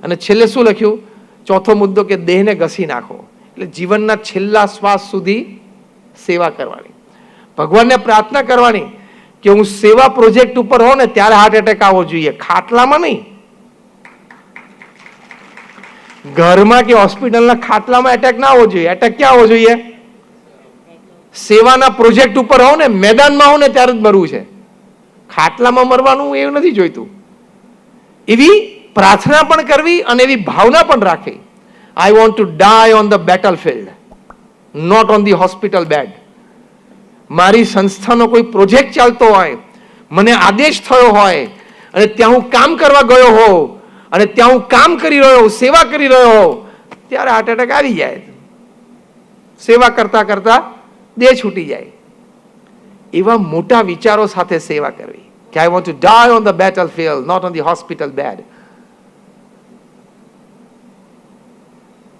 અને છેલ્લે શું લખ્યું? ચોથો મુદ્દો કે દેહને ઘસી નાખો. એટલે જીવનના છેલ્લા શ્વાસ સુધી સેવા કરવાની, ભગવાનને પ્રાર્થના કરવાની કે હું સેવા પ્રોજેક્ટ ઉપર હોઉં ને ત્યારે હાર્ટ એટેક આવવો જોઈએ, ખાટલામાં નહીં. ઘરમાં કે હોસ્પિટલના ખાટલામાં એટેક ના આવવો જોઈએ. એટેક ક્યાં આવવો જોઈએ? સેવાના પ્રોજેક્ટ ઉપર હોઉં ને, મેદાનમાં હોઉં ને ત્યારે જ મરવું છે. ખાટલામાં મરવાનું એવું નથી જોઈતું. એવી પ્રાર્થના પણ કરવી અને એવી ભાવના પણ રાખવી. I want to die on the battlefield, not on the hospital bed. મારી સંસ્થાનો કોઈ પ્રોજેક્ટ ચાલતો હોય, મને આદેશ થયો હોય અને ત્યાં હું કામ કરવા ગયો હોઉં અને ત્યાં હું કામ કરી રહ્યો હોઉં, સેવા કરી રહ્યો હોઉં, ત્યારે હાર્ટ એટેક આવી જાય. સેવા કરતા કરતા દેહ છૂટી જાય. એવા મોટા વિચારો સાથે સેવા કરવી કે I want to die on the battlefield, not on the hospital bed.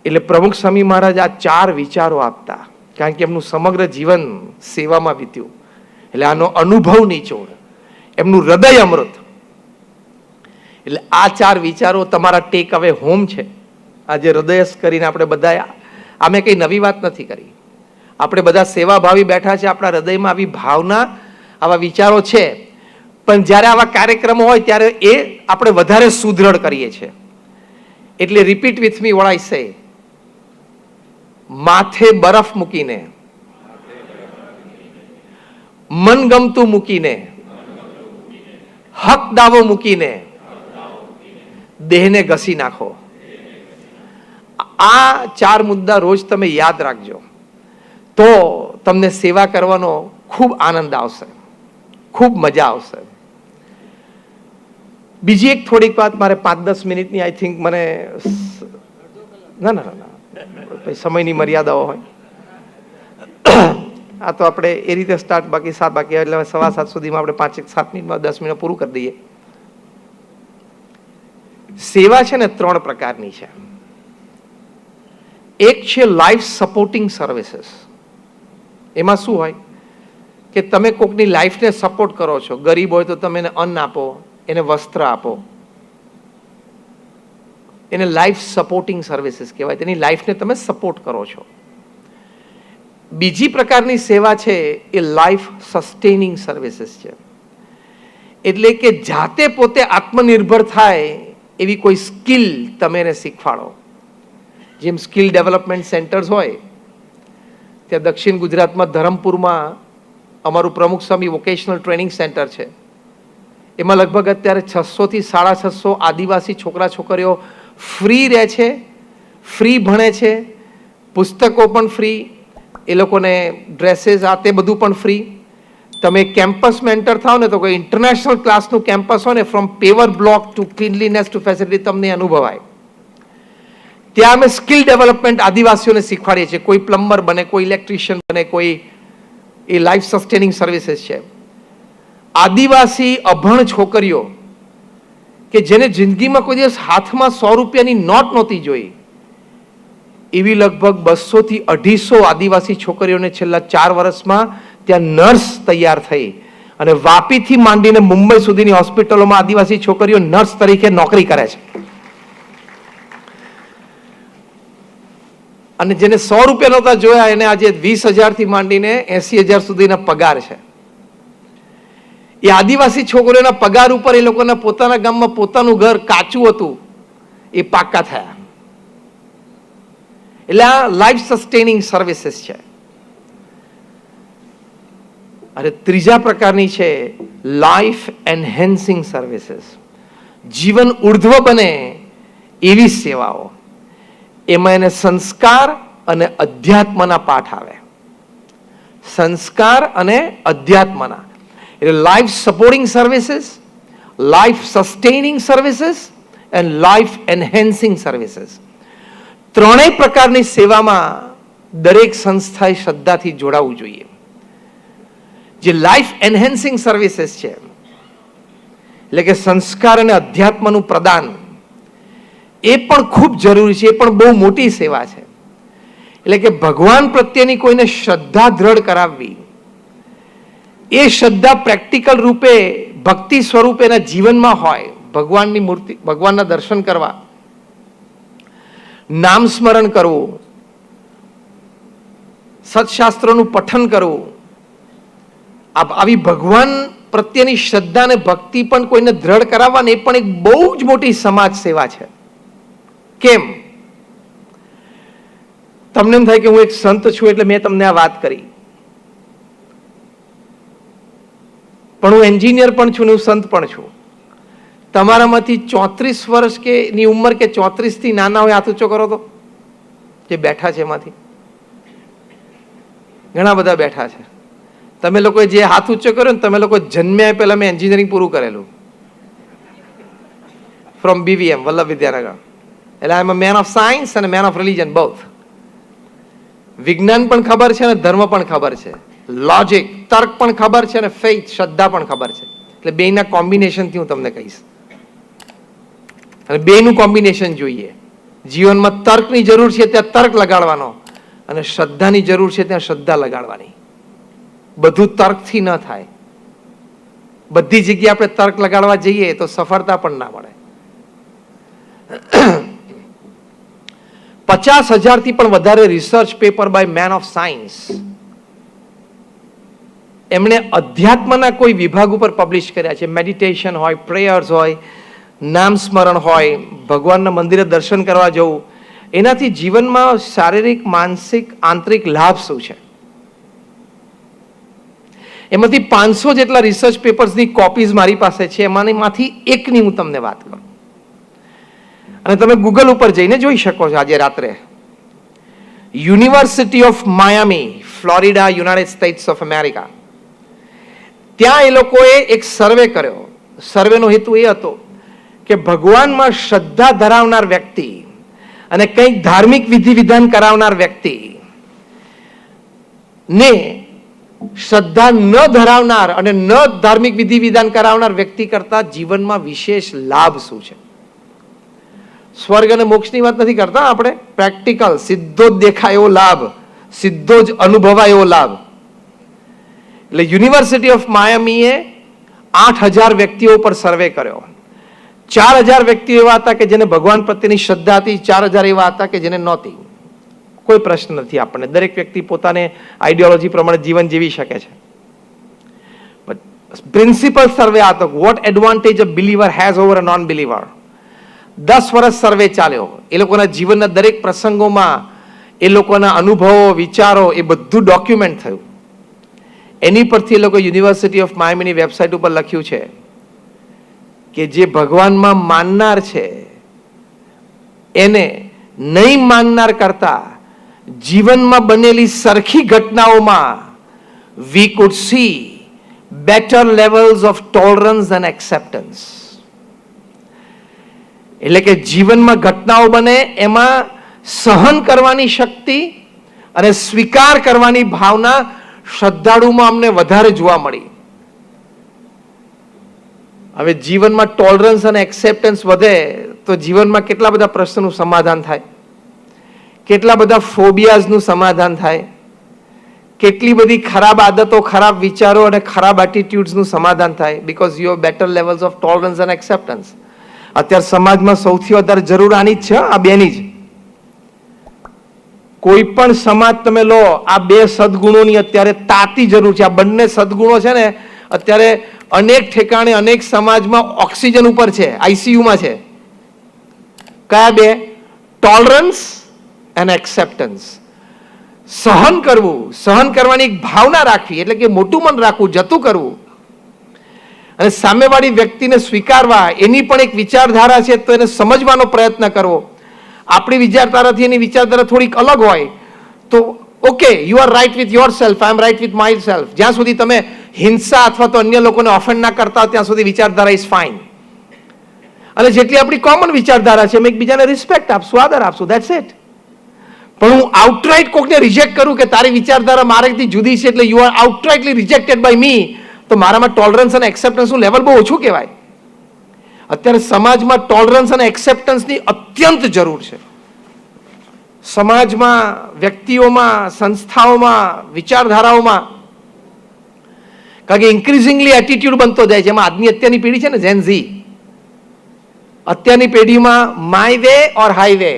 એટલે પ્રમુખ સ્વામી મહારાજ આ 4 વિચારો આપતા, કારણ કે એમનું સમગ્ર જીવન સેવામાં વીત્યું. એટલે આનો અનુભવ નિચોડ, એમનું હૃદય અમૃત. એટલે આ 4 વિચારો તમારા ટેક અવે હોમ છે. આજે હૃદયસ્થ કરીને આપણે બધા, આમે કઈ નવી વાત નથી કરી. આપણે બધા સેવાભાવી બેઠા છે, આપણા હૃદયમાં આવી ભાવના, આવા વિચારો છે. પણ જ્યારે આવા કાર્યક્રમો હોય ત્યારે એ આપણે વધારે સુદૃઢ કરીએ છીએ. એટલે repeat with me what I સે. માથે બરફ મૂકીને, મનગમતું મૂકીને, હક દાવો મૂકીને દેહને ઘસી નાખો. આ 4 મુદ્દા રોજ તમે યાદ રાખજો, તો તમને સેવા કરવાનો ખૂબ આનંદ આવશે, ખૂબ મજા આવશે. બીજી એક થોડીક વાત મારે 5-10 મિનિટની, આઈ થિંક મને ના ના ના સમયની મર્યાદાઓ હોય. આ તો આપણે એ રીતે સ્ટાર્ટ, બાકી 7 બાકી એટલે 7:15 સુધીમાં આપણે 5-7 મિનિટમાં 10 મિનિટ પૂરું કરી દઈએ. સેવા છે ને 3 પ્રકારની છે. એક છે લાઈફ સપોર્ટિંગ સર્વિસીસ. એમાં શું હોય કે તમે કોકની લાઈફને સપોર્ટ કરો છો. ગરીબ હોય તો તમે એને અન્ન આપો, એને વસ્ત્ર આપો, એને લાઈફ સપોર્ટિંગ સર્વિસીસ કહેવાય. તેની લાઈફને તમે સપોર્ટ કરો છો. બીજી પ્રકારની સેવા છે એ લાઈફ સસ્ટેનિંગ સર્વિસીસ છે. એટલે કે જાતે પોતે આત્મનિર્ભર થાય એવી કોઈ સ્કિલ તમે એને શીખવાડો. જેમ સ્કિલ ડેવલપમેન્ટ સેન્ટર્સ હોય, ત્યાં દક્ષિણ ગુજરાતમાં ધરમપુરમાં અમારું પ્રમુખ સ્વામી વોકેશનલ ટ્રેનિંગ સેન્ટર છે. એમાં લગભગ અત્યારે 600 થી 650 આદિવાસી છોકરા છોકરીઓ ફ્રી રહે છે, ફ્રી ભણે છે, પુસ્તકો પણ ફ્રી, એ લોકોને ડ્રેસીસ આ તે બધું પણ ફ્રી. તમે કેમ્પસમાં એન્ટર થાવ ને તો કોઈ ઇન્ટરનેશનલ ક્લાસનું કેમ્પસ હોય ને, from paver block to cleanliness to facility તમને અનુભવાય. ત્યાં અમે સ્કિલ ડેવલપમેન્ટ આદિવાસીઓને શીખવાડીએ છીએ. કોઈ પ્લમ્બર બને, કોઈ ઇલેક્ટ્રિશિયન બને, કોઈ એ લાઈફ સસ્ટેનિંગ સર્વિસીસ છે. આદિવાસી અભણ છોકરીઓ કે જેને જિંદગીમાં કોઈ દિવસ હાથમાં 100 રૂપિયાની નોટ નહોતી જોઈ, એવી લગભગ 200 થી 250 આદિવાસી છોકરીઓને છેલ્લા 4 વર્ષમાં ત્યાં નર્સ તૈયાર થઈ અને વાપીથી માંડીને મુંબઈ સુધીની હોસ્પિટલોમાં આદિવાસી છોકરીઓ નર્સ તરીકે નોકરી કરે છે. અને જેને 100 રૂપિયા નહોતા જોયા એને આજે 20,000 થી માંડીને 80,000 સુધીના પગાર છે. એ આદિવાસી છોકરીઓના પગાર ઉપર એ લોકોના પોતાના ગામમાં પોતાનું ઘર કાચું હતું, એ પાક્કા થયા. એટલે આ લાઈફ સસ્ટેનિંગ સર્વિસીસ છે. અને ત્રીજા પ્રકારની છે લાઈફ એન્હેન્સિંગ સર્વિસીસ. જીવન ઉર્ધ્વ બને એવી સેવાઓ. એમાં એને સંસ્કાર અને અધ્યાત્મના પાઠ આવે. સંસ્કાર અને અધ્યાત્મના એટલે life supporting services, life sustaining services and life enhancing services. 3 પ્રકારની સેવામાં દરેક સંસ્થાએ શ્રદ્ધાથી જોડાવવું જોઈએ. જે લાઈફ એન્હેન્સિંગ સર્વિસીસ છે એટલે કે સંસ્કાર અને અધ્યાત્મનું પ્રદાન, એ પણ ખૂબ જરૂરી છે. એ પણ બહુ મોટી સેવા છે. એટલે કે ભગવાન પ્રત્યેની કોઈને શ્રદ્ધા દ્રઢ કરાવવી, એ શ્રદ્ધા પ્રેક્ટિકલ રૂપે ભક્તિ સ્વરૂપે એના જીવનમાં હોય. ભગવાનની મૂર્તિ, ભગવાનના દર્શન કરવા, નામ સ્મરણ કરવું, સત્શાસ્ત્રોનું પઠન કરવું, આવી ભગવાન પ્રત્યેની શ્રદ્ધા અને ભક્તિ પણ કોઈને દ્રઢ કરાવવાની એ પણ એક બહુ જ મોટી સમાજ સેવા છે. કેમ? તમને એમ થાય કે હું એક સંત છું એટલે મેં તમને આ વાત કરી, પણ હું એન્જિનિયર પણ છું ને હું સંત પણ છું. તમારામાંથી 34 વર્ષ કે ની ઉંમર કે 34 થી નાના હોય હાથ ઊંચો કરો તો, જે બેઠા છે એમાંથી ઘણા બધા બેઠા છે. તમે લોકોએ જે હાથ ઊંચો કર્યો ને, તમે લોકો જન્મ્યા પહેલા મેં એન્જિનિયરિંગ પૂરું કરેલું ફ્રોમ BVM વલ્લભ વિદ્યાનગર. એટલે આઈ એમ અ મેન ઓફ સાયન્સ અને મેન ઓફ રિલિજન બોથ. વિજ્ઞાન પણ ખબર છે અને ધર્મ પણ ખબર છે, લોજિક તર્ક પણ ખબર છે અને ફેઇથ શ્રદ્ધા પણ ખબર છે. એટલે બેના કોમ્બિનેશનથી હું તમને કહીશ. અને બેનું કોમ્બિનેશન જોઈએ. જીવનમાં તર્કની જરૂર છે ત્યાં તર્ક લગાડવાનો અને શ્રદ્ધાની જરૂર છે ત્યાં શ્રદ્ધા લગાડવાની. બધું તર્કથી ન થાય. બધી જગ્યાએ આપણે તર્ક લગાડવા જઈએ તો સફળતા પણ ના મળે. 50,000 થી પણ વધારે research paper by men of science એમણે અધ્યાત્મના કોઈ વિભાગ ઉપર પબ્લિશ કર્યા છે. મેડિટેશન હોય, પ્રેયર્સ હોય, નામ સ્મરણ હોય, ભગવાનના મંદિરે દર્શન કરવા જવું, એનાથી જીવનમાં શારીરિક, માનસિક, આંતરિક લાભ શું છે. એમાંથી 500 જેટલા રિસર્ચ પેપર્સની કોપીઝ મારી પાસે છે. એમાંથી એકની હું તમને વાત કરું અને તમે ગૂગલ ઉપર જઈને જોઈ શકો છો. આજે રાત્રે University of Miami, Florida, United States of America, ત્યાં એ લોકોએ એક સર્વે કર્યો. સર્વેનો હેતુ એ હતો કે ભગવાનમાં શ્રદ્ધા ધરાવનાર વ્યક્તિ અને કંઈક ધાર્મિક વિધિ વિધાન કરાવનાર વ્યક્તિ ને શ્રદ્ધા ન ધરાવનાર અને ન ધાર્મિક વિધિ વિધાન કરાવનાર વ્યક્તિ કરતા જીવનમાં વિશેષ લાભ શું છે. સ્વર્ગ અને મોક્ષની વાત નથી કરતા આપણે, પ્રેક્ટિકલ, સીધો જ દેખાય એવો લાભ, સીધો જ અનુભવાય એવો લાભ. એટલે યુનિવર્સિટી ઓફ માયામીએ 8,000 વ્યક્તિઓ પર સર્વે કર્યો. 4,000 વ્યક્તિઓ એવા હતા કે જેને ભગવાન પ્રત્યેની શ્રદ્ધા હતી, 4,000 એવા હતા કે જેને નહોતી. કોઈ પ્રશ્ન નથી આપણને, દરેક વ્યક્તિ પોતાને આઈડિયોલોજી પ્રમાણે જીવન જીવી શકે છે. પ્રિન્સિપલ સર્વે આ હતો, what advantage a believer has over a non believer. 10 વર્ષ સર્વે ચાલ્યો. એ લોકોના જીવનના દરેક પ્રસંગોમાં એ લોકોના અનુભવો, વિચારો એ બધું ડોક્યુમેન્ટ થયું. એની પરથી એ લોકો યુનિવર્સિટી ઓફ માયામીની વેબસાઇટ ઉપર લખ્યું છે કે જે ભગવાનમાં માનનાર છે એને નહીં માનનાર કરતા જીવનમાં બનેલી સરખી ઘટનાઓમાં we could see better levels of tolerance and acceptance. એટલે કે જીવનમાં ઘટનાઓ બને એમાં સહન કરવાની શક્તિ અને સ્વીકાર કરવાની ભાવના શ્રદ્ધાળુમાં અમને વધારે જોવા મળી. હવે જીવનમાં ટોલરન્સ અને એક્સેપ્ટન્સ વધે તો જીવનમાં કેટલા બધા પ્રશ્નોનું સમાધાન થાય, કેટલા બધા ફોબિયાઝનું સમાધાન થાય, કેટલી બધી ખરાબ આદતો, ખરાબ વિચારો અને ખરાબ એટીટ્યુડ્સનું સમાધાન થાય. Because you have better levels of tolerance and acceptance. અત્યારે સમાજમાં સૌથી વધારે જરૂર આની જ છે, આ બેની જ. કોઈ પણ સમાજ તમે લો, આ બે સદગુણોની અત્યારે તાતી જરૂર છે. આ બંને સદગુણો છે ને અત્યારે અનેક ઠેકાણે, અનેક સમાજમાં ઓક્સિજન ઉપર છે, આઈસીયુમાં છે. કયા બે? ટોલરન્સ અને એક્સેપ્ટન્સ. સહન કરવું, સહન કરવાની એક ભાવના રાખવી, એટલે કે મોટું મન રાખવું, જતું કરવું અને સામેવાળી વ્યક્તિને સ્વીકારવા. એની પણ એક વિચારધારા છે તો એને સમજવાનો પ્રયત્ન કરવો. આપણી વિચારધારાથી એની વિચારધારા થોડીક અલગ હોય તો okay, you are right with yourself, I am right with myself. જ્યાં સુધી તમે હિંસા અથવા તો અન્ય લોકોને ઓફેન્ડ ના કરતા ત્યાં સુધી વિચારધારા ઇઝ ફાઇન. અને જેટલી આપણી કોમન વિચારધારા છે એમ એકબીજાને રિસ્પેક્ટ આપશું, આદર આપશું, ધેટ્સ ઇટ. પણ હું આઉટરાઇટ કોકને રિજેક્ટ કરું કે તારી વિચારધારા મારાથી જુદી છે એટલે you are outrightly rejected by me, તો મારામાં ટોલરન્સ અને એક્સેપ્ટન્સનું લેવલ બહુ ઓછું કહેવાય. અત્યારે સમાજમાં ટોલરન્સ અને એક્સેપ્ટન્સની અત્યંત જરૂર છે. સમાજમાં, વ્યક્તિઓમાં, સંસ્થાઓમાં, વિચારધારાઓમાં. કારણ કે ઇન્ક્રીઝિંગલી એટીટ્યુડ બનતો જાય છે. એમાં આજની અત્યારની પેઢી છે ને, જેન ઝી, અત્યારની પેઢીમાં માય વે ઓર હાઈવે,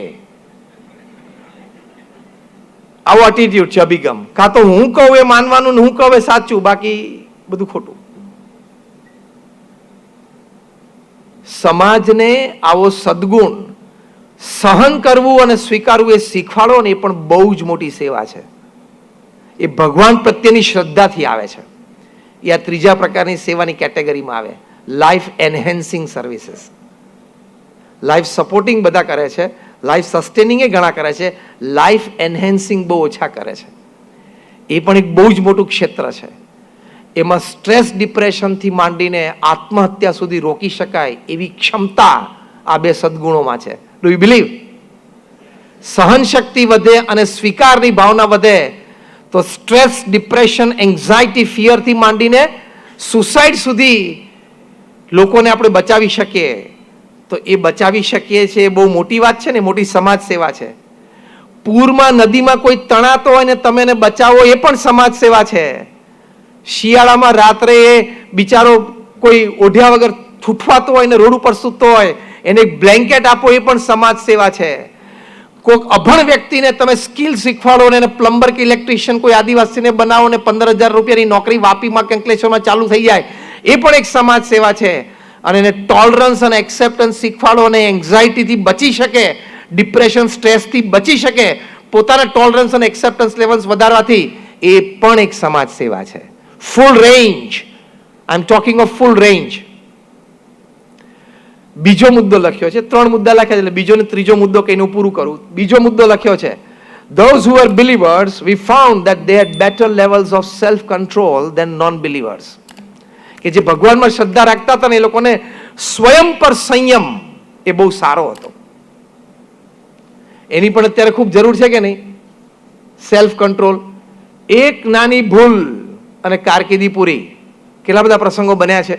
આવો એટીટ્યુડ છે, અભિગમ. કાં તો હું કહું એ માનવાનું, હું કહું એ સાચું, બાકી બધું ખોટું. સમાજને આવો સદગુણ સહન કરવું અને સ્વીકારવું એ શીખવાડો ને, એ પણ બહુ જ મોટી સેવા છે. એ ભગવાન પ્રત્યેની શ્રદ્ધાથી આવે છે. એ આ ત્રીજા પ્રકારની સેવાની કેટેગરીમાં આવે, life enhancing services. Life supporting બધા કરે છે, લાઈફ સસ્ટેનિંગ એ ઘણા કરે છે, લાઈફ એન્હેન્સિંગ બહુ ઓછા કરે છે. એ પણ એક બહુ જ મોટું ક્ષેત્ર છે. એમાં સ્ટ્રેસ ડિપ્રેશનથી માંડીને આત્મહત્યા સુધી રોકી શકાય એવી ક્ષમતા આ બે સદગુણોમાં છે. Do you believe? સહન શક્તિ વધે અને સ્વીકારની ભાવના વધે તો સ્ટ્રેસ, ડિપ્રેશન, એન્ઝાયટી, ફિયરથી માંડીને સુસાઇડ સુધી લોકોને આપણે બચાવી શકીએ. તો એ બચાવી શકીએ છીએ, બહુ મોટી વાત છે ને, મોટી સમાજ સેવા છે. પૂરમાં, નદીમાં કોઈ તણાતો હોય ને તમે એને બચાવો, એ પણ સમાજ સેવા છે. શિયાળામાં રાત્રે એ બિચારો કોઈ ઓઢ્યા વગર ઠૂઠવાતો હોય ને રોડ ઉપર સૂતો હોય, એને એક બ્લેન્કેટ આપો, એ પણ સમાજ સેવા છે. કોઈક અભણ વ્યક્તિને તમે સ્કિલ શીખવાડો ને, પ્લમ્બર કે ઇલેક્ટ્રિશિયન કોઈ આદિવાસીને બનાવો ને 15,000 રૂપિયાની નોકરી વાપીમાં કે અંકલેશ્વરમાં ચાલુ થઈ જાય, એ પણ એક સમાજ સેવા છે. અને એને ટોલરન્સ અને એક્સેપ્ટન્સ શીખવાડો અને એન્ઝાયટીથી બચી શકે, ડિપ્રેશન, સ્ટ્રેસથી બચી શકે, પોતાના ટોલરન્સ અને એક્સેપ્ટન્સ લેવલ્સ વધારવાથી, એ પણ એક સમાજ સેવા છે. Full range, I am talking of full range. બીજો મુદ્દો લખ્યો છે, 3 મુદ્દા લખ્યા છે, એટલે બીજો ને ત્રીજો મુદ્દો કહીને હું પૂરું કરું. બીજો મુદ્દો લખ્યો છે, those who were believers, we found that they had better levels of self control than non believers. કે જે ભગવાનમાં શ્રદ્ધા રાખતા હતા ને, એ લોકોને સ્વયં પર સંયમ એ બહુ સારો હતો. એની પણ અત્યારે ખૂબ જરૂર છે કે નહીં? Self control. એક નાની ભૂલ અને કારકિર્દી પૂરી. કેટલા બધા પ્રસંગો બન્યા છે.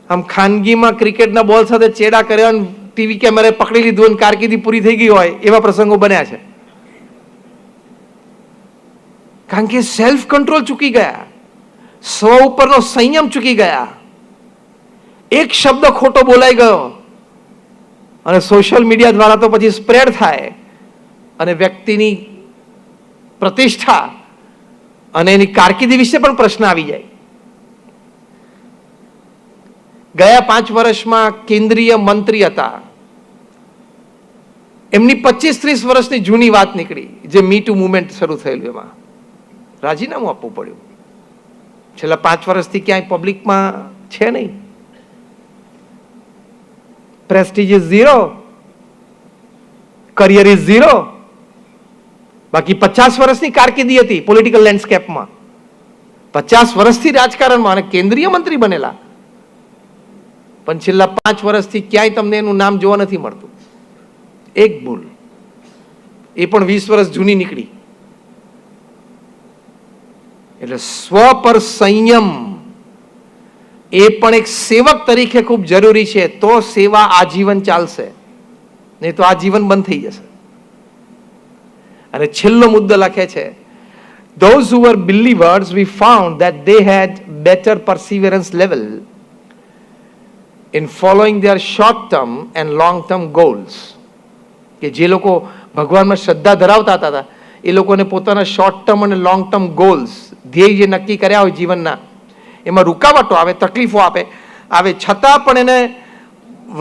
આમ ખાનગીમાં ક્રિકેટના બોલ સાથે ચેડા કર્યા, ટીવી કેમેરે પકડી લીધું અને કારકિર્દી પૂરી થઈ ગઈ હોય, એવા પ્રસંગો બન્યા છે. કારણ કે સેલ્ફ કંટ્રોલ ચૂકી ગયા, સ્વ ઉપરનો સંયમ ચૂકી ગયા. એક શબ્દ ખોટો બોલાઈ ગયો અને સોશિયલ મીડિયા દ્વારા તો પછી સ્પ્રેડ થાય અને વ્યક્તિની પ્રતિષ્ઠા અને એની કારકિર્દી વિશે પણ પ્રશ્ન આવી જાય. ગયા 5 વર્ષમાં કેન્દ્રીય મંત્રી હતા, એમની 25-30 વર્ષની જૂની વાત નીકળી, જે મી ટુ મુવમેન્ટ શરૂ થયેલું, એમાં રાજીનામું આપવું પડ્યું. છેલ્લા 5 વર્ષથી ક્યાંય પબ્લિકમાં છે નહીં. Prestige is 0, career is 0. બાકી 50 વર્ષની કારકિર્દી હતી પોલિટિકલ લેન્ડસ્કેપમાં, 50 વર્ષથી રાજકારણમાં, અને કેન્દ્રીય મંત્રી બનેલા. પણ છેલ્લા 5 વર્ષથી ક્યાંય તમને એનું નામ જોવા નથી મળતું. એક ભૂલ, એ પણ 20 વર્ષ જૂની નીકળી. એટલે સ્વ પર સંયમ એ પણ એક સેવક તરીકે ખૂબ જરૂરી છે. તો સેવા આજીવન ચાલશે, નહીં તો આજીવન બંધ થઈ જશે. અને છેલ્લો મુદ્દો લખે છે, those who were believers, we found that they had better perseverance level in following their short term and long term goals. કે જે લોકો ભગવાનમાં શ્રદ્ધા ધરાવતા હતા, એ લોકોને પોતાના શોર્ટ ટર્મ અને લોંગ ટર્મ ગોલ્સ, ધ્યેય જે નક્કી કર્યા હોય જીવનના, એમાં રૂકાવટો આવે, તકલીફો આવે, છતાં પણ એને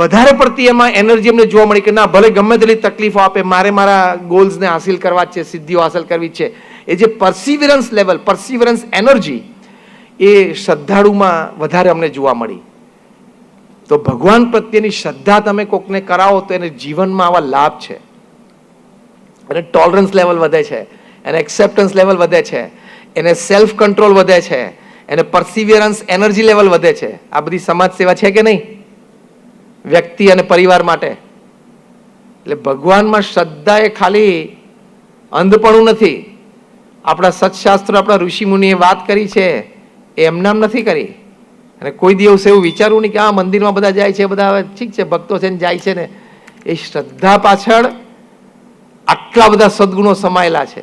વધારે પડતી એમાં એનર્જી એમને જોવા મળી કે ના, ભલે ગમે તેટલી તકલીફો આપે, મારે મારા ગોલ્સને હાસિલ કરવા છે, સિદ્ધિઓ હાંસલ કરવી છે. એ જે પરસિવરન્સ લેવલ, પરસિવરન્સ એનર્જી, એ શ્રદ્ધાળુમાં વધારે અમને જોવા મળી. તો ભગવાન પ્રત્યેની શ્રદ્ધા તમે કોકને કરાવો તો એને જીવનમાં આવા લાભ છે. એને ટોલરન્સ લેવલ વધે છે, એને એક્સેપ્ટન્સ લેવલ વધે છે, એને સેલ્ફ કંટ્રોલ વધે છે, એને પરસિવિયરન્સ એનર્જી લેવલ વધે છે. આ બધી સમાજ સેવા છે કે નહીં, વ્યક્તિ અને પરિવાર માટે? એટલે ભગવાનમાં શ્રદ્ધા એ ખાલી અંધપણું નથી. આપણા સત્શાસ્ત્રો, આપણા ઋષિ મુનિએ વાત કરી છે એ એમનામ નથી કરી. અને કોઈ દિવસ એવું વિચારવું નહીં કે આ મંદિરમાં બધા જાય છે, બધા ઠીક છે ભક્તો છે ને જાય છે ને, એ શ્રદ્ધા પાછળ આટલા બધા સદગુણો સમાયેલા છે.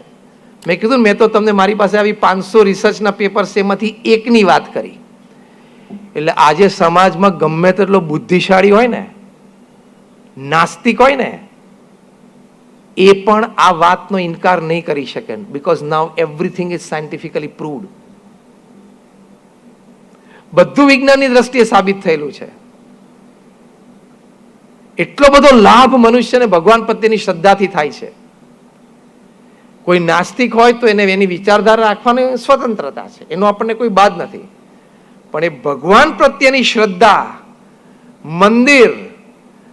મેં કીધું ને, મેં તો તમને મારી પાસે આવી 500 રિસર્ચના પેપર્સ એમાંથી એકની વાત કરી. એટલે આજે સમાજમાં ગમે તેટલો બુદ્ધિશાળી હોય ને, નાસ્તિક હોય ને, એ પણ આ વાતનો ઇનકાર નહીં કરી શકે, because now everything is scientifically proved. બધું વિજ્ઞાનની દ્રષ્ટિએ સાબિત થયેલું છે. એટલો બધો લાભ મનુષ્યને ભગવાન પ્રત્યેની શ્રદ્ધાથી થાય છે. કોઈ નાસ્તિક હોય તો એને એની વિચારધારા રાખવાની સ્વતંત્રતા છે, એનો આપણને કોઈ બાદ નથી. પણ એ ભગવાન પ્રત્યેની શ્રદ્ધા, મંદિર,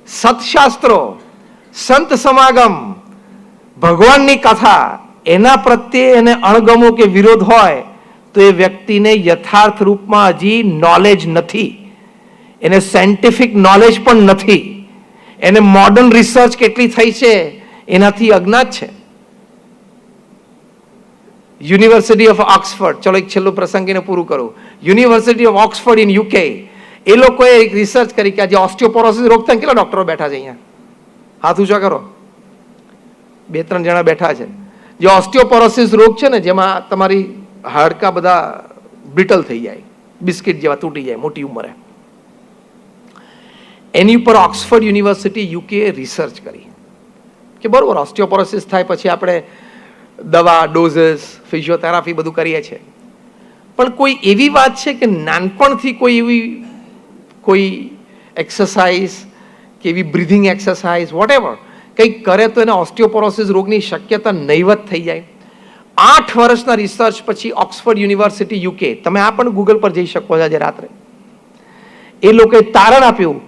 સત્શાસ્ત્રો, સંત સમાગમ, ભગવાનની કથા, એના પ્રત્યે એને અણગમો કે વિરોધ હોય તો એ વ્યક્તિને યથાર્થ રૂપમાં હજી નોલેજ નથી, એને સાયન્ટિફિક નોલેજ પણ નથી, એને મોડર્ન રિસર્ચ કેટલી થઈ છે એનાથી અજ્ઞાત છે. યુનિવર્સિટી ઓફ ઓક્સફર્ડ, ચલો એક છેલ્લું પ્રસંગીને પૂરું કરું. University of Oxford in UK, એ લોકોએ એક રિસર્ચ કરી કે આજે ઓસ્ટિયોપોરોસિસ રોગ થાય કેટલા ડોક્ટરો બેઠા છે અહીંયા? હાથ ઊંચા કરો. 2-3 જણા બેઠા છે. જે ઓસ્ટિયોપોરોસિસ રોગ છે ને, જેમાં તમારી હાડકા બધા બ્રિટલ થઈ જાય, બિસ્કિટ જેવા તૂટી જાય મોટી ઉંમરે, એની ઉપર ઓક્સફર્ડ યુનિવર્સિટી યુકે રિસર્ચ કરી કે બરોબર ઓસ્ટિયોપોરોસિસ થાય પછી આપણે દવા, ડોઝેસ, ફિઝિયોથેરાપી બધું કરીએ છીએ, પણ કોઈ એવી વાત છે કે નાનપણથી કોઈ એક્સરસાઇઝ કે એવી બ્રીધિંગ એક્સરસાઇઝ વોટેવર કંઈક કરે તો એને ઓસ્ટિયોપોરોસિસ રોગની શક્યતા નહીવત થઈ જાય. 8 વર્ષના રિસર્ચ પછી ઓક્સફર્ડ યુનિવર્સિટી યુકે, તમે આ પણ ગૂગલ પર જઈ શકો છો આજે રાત્રે, એ લોકોએ તારણ આપ્યું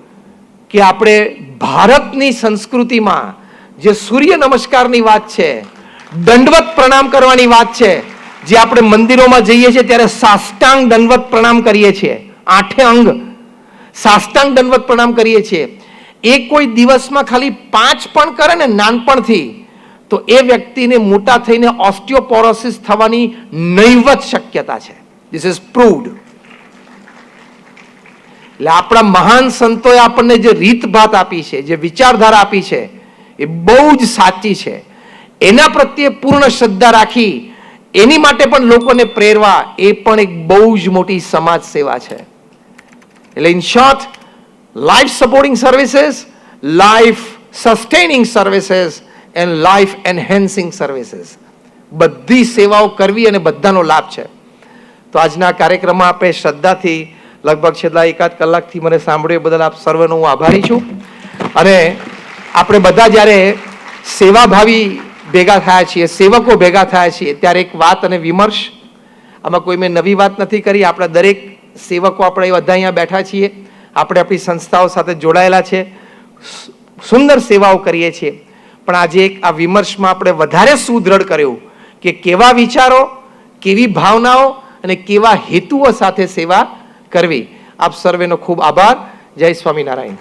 કે આપણે ભારતની સંસ્કૃતિમાં જે સૂર્ય નમસ્કારની વાત છે, દંડવત પ્રણામ કરવાની વાત છે, જે આપણે મંદિરોમાં જઈએ છીએ ત્યારે સાષ્ટાંગ દંડવત પ્રણામ કરીએ છીએ, 8 અંગ સાષ્ટાંગ દંડવત પ્રણામ કરીએ છીએ, એ કોઈ દિવસમાં ખાલી 5 પણ કરે ને નાનપણથી, તો એ વ્યક્તિને મોટા થઈને ઓસ્ટિયોપોરોસિસ થવાની નહીવત શક્યતા છે. This is proved. એટલે આપણા મહાન સંતોએ આપણને જે રીતભાત આપી છે, જે વિચારધારા આપી છે, એ બહુ જ સાચી છે. એના પ્રત્યે પૂર્ણ શ્રદ્ધા રાખી એની માટે પણ લોકોને પ્રેરવા, એ પણ એક બહુ જ મોટી સમાજ સેવા છે. એટલે in short, life supporting services, life sustaining services and life enhancing services, બધી સેવાઓ કરવી અને બધાનો લાભ છે. તો આજના કાર્યક્રમમાં આપણે શ્રદ્ધાથી લગભગ છેલ્લા 1-8 કલાકથી મને સાંભળ્યું એ બદલ આપ સર્વનો હું આભારી છું. અને આપણે બધા જ્યારે સેવાભાવી ભેગા થયા છીએ, સેવકો ભેગા થયા છીએ, ત્યારે એક વાત અને વિમર્શ, આમાં કોઈ મેં નવી વાત નથી કરી, આપણા દરેક સેવકો આપણે બધા અહીંયા બેઠા છીએ, આપણે આપણી સંસ્થાઓ સાથે જોડાયેલા છે, સુંદર સેવાઓ કરીએ છીએ, પણ આજે એક આ વિમર્શમાં આપણે વધારે સુદૃઢ કર્યું કે કેવા વિચારો, કેવી ભાવનાઓ અને કેવા હેતુઓ સાથે સેવા કરવી. આપ સર્વેનો ખૂબ આભાર. જય સ્વામિનારાયણ.